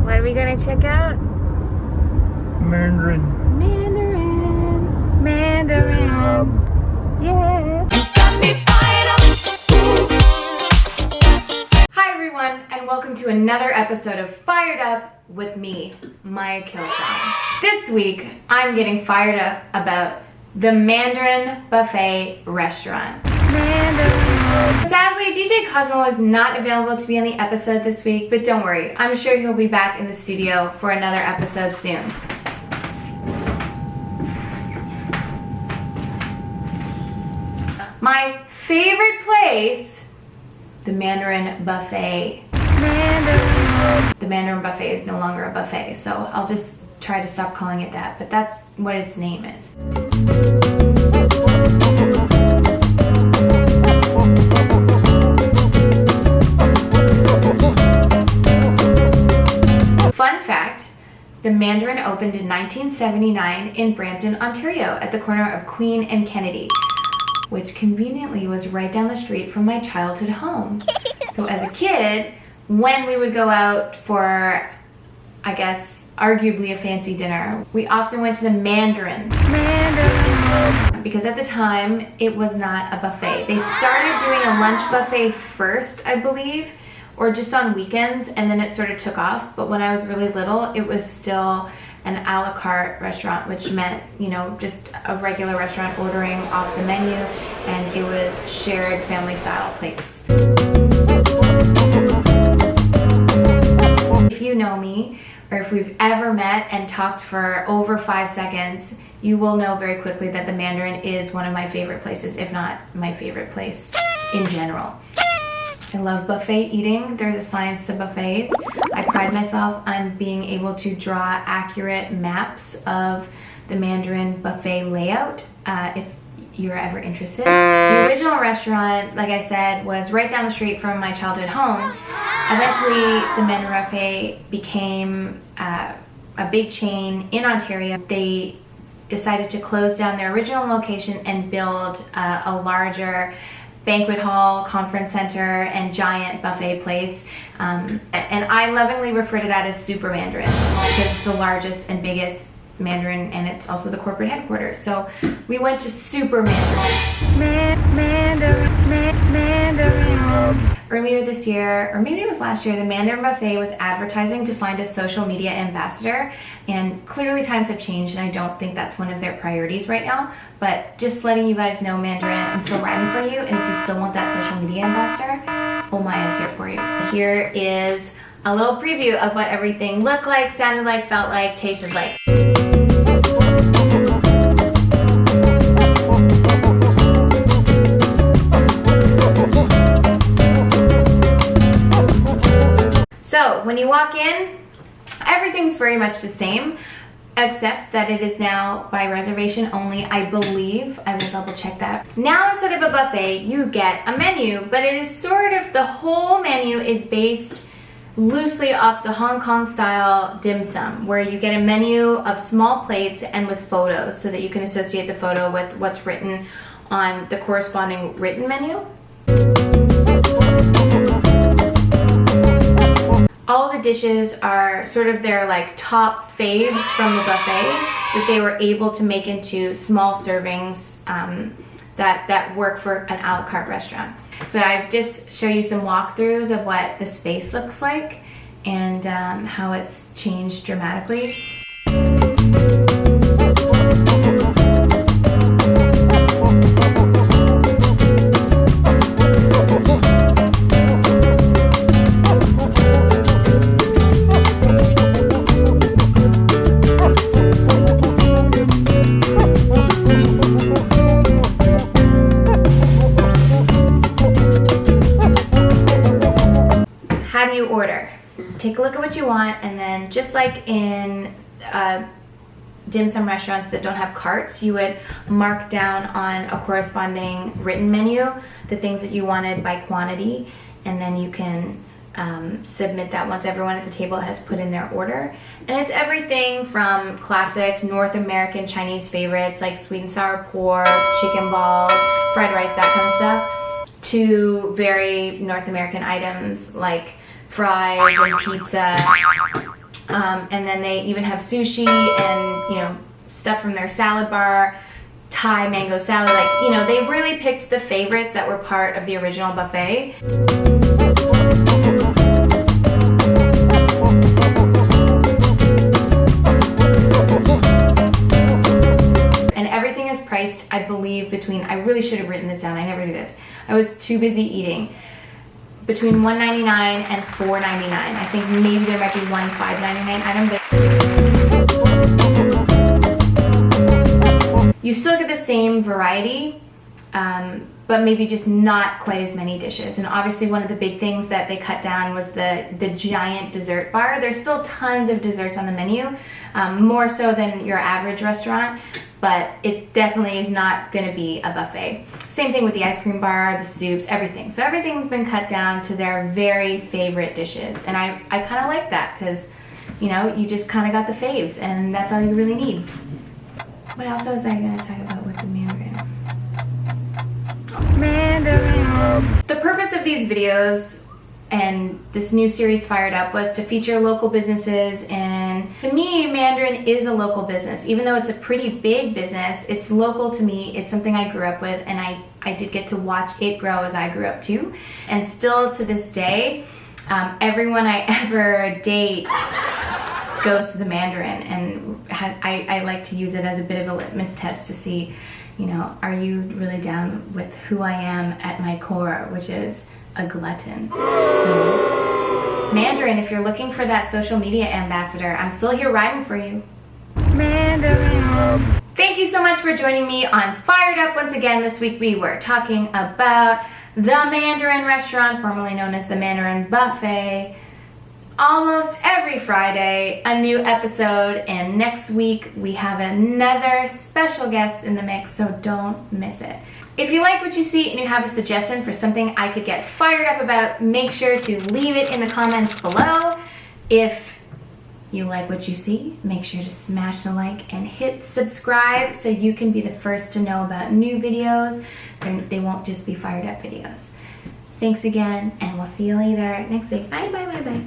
What are we gonna check out? Mandarin. Mandarin. Mandarin. Yes. Hi everyone, and welcome to another episode of Fired Up with me, Maya Killtron. This week, I'm getting fired up about the Mandarin Buffet restaurant. Mandarin. Sadly, DJ Cosmo is not available to be on the episode this week, but don't worry, I'm sure he'll be back in the studio for another episode soon. My favorite place, the Mandarin Buffet. Mandarin. The Mandarin Buffet is no longer a buffet, so I'll just try to stop calling it that, but that's what its name is. Fun fact, the Mandarin opened in 1979 in Brampton, Ontario at the corner of Queen and Kennedy, which conveniently was right down the street from my childhood home. So as a kid, when we would go out for, I guess, arguably a fancy dinner, we often went to the Mandarin. Because at the time, it was not a buffet. They started doing a lunch buffet first, I believe, or just on weekends, and then it sort of took off. But when I was really little, it was still an a la carte restaurant, which meant, you know, just a regular restaurant ordering off the menu, and it was shared family style plates. If you know me, or if we've ever met and talked for over 5 seconds, you will know very quickly that the Mandarin is one of my favorite places, if not my favorite place in general. I love buffet eating. There's a science to buffets. I pride myself on being able to draw accurate maps of the Mandarin buffet layout, if you're ever interested. The original restaurant, like I said, was right down the street from my childhood home. Eventually, the Mandarin Buffet became a big chain in Ontario. They decided to close down their original location and build a larger banquet hall, conference center, and giant buffet place. And I lovingly refer to that as Super Mandarin because it's the largest and biggest Mandarin, and it's also the corporate headquarters. So we went to Super Mandarin. Mandarin. Earlier this year, or maybe it was last year, the Mandarin Buffet was advertising to find a social media ambassador, and clearly times have changed, and I don't think that's one of their priorities right now. But just letting you guys know, Mandarin, I'm still riding for you, and if you still want that social media ambassador, Maya's here for you. Here is a little preview of what everything looked like, sounded like, felt like, tasted like. So when you walk in, everything's very much the same, except that it is now by reservation only, I believe. I will double check that. Now instead of a buffet, you get a menu, but it is sort of, the whole menu is based loosely off the Hong Kong style dim sum, where you get a menu of small plates and with photos so that you can associate the photo with what's written on the corresponding written menu. All the dishes are sort of their like top faves from the buffet that they were able to make into small servings that work for an a la carte restaurant. So I've just show you some walkthroughs of what the space looks like and how it's changed dramatically. How do you order? Take a look at what you want, and then just like in dim sum restaurants that don't have carts, you would mark down on a corresponding written menu the things that you wanted by quantity, and then you can submit that once everyone at the table has put in their order. And it's everything from classic North American Chinese favorites like sweet and sour pork, chicken balls, fried rice, that kind of stuff, to very North American items like fries and pizza, And then they even have sushi and, you know, stuff from their salad bar, Thai mango salad. Like, you know, they really picked the favorites that were part of the original buffet. And everything is priced, I believe, between, I really should have written this down, I never do this. I was too busy eating. Between $1.99 and $4.99. I think maybe there might be one $5.99 item, but you still get the same variety, but maybe just not quite as many dishes. And obviously one of the big things that they cut down was the giant dessert bar. There's still tons of desserts on the menu, more so than your average restaurant, but it definitely is not going to be a buffet. Same thing with the ice cream bar, the soups, everything. So everything's been cut down to their very favorite dishes. And I kind of like that because, you know, you just kind of got the faves and that's all you really need. What else was I going to talk about with the Mandarin? The purpose of these videos and this new series, Fired Up, was to feature local businesses. And to me, Mandarin is a local business. Even though it's a pretty big business, it's local to me. It's something I grew up with, and I did get to watch it grow as I grew up too. And still to this day, everyone I ever date goes to the Mandarin, and I like to use it as a bit of a litmus test to see, you know, are you really down with who I am at my core, which is a glutton. So Mandarin, if you're looking for that social media ambassador, I'm still here riding for you. Mandarin. Thank you so much for joining me on Fired Up. Once again, this week we were talking about the Mandarin restaurant, formerly known as the Mandarin Buffet. Almost every Friday, a new episode, and next week we have another special guest in the mix, so don't miss it. If you like what you see and you have a suggestion for something I could get fired up about, make sure to leave it in the comments below. If you like what you see, make sure to smash the like and hit subscribe so you can be the first to know about new videos, and they won't just be fired up videos. Thanks again, and we'll see you later next week. Bye, bye, bye, bye.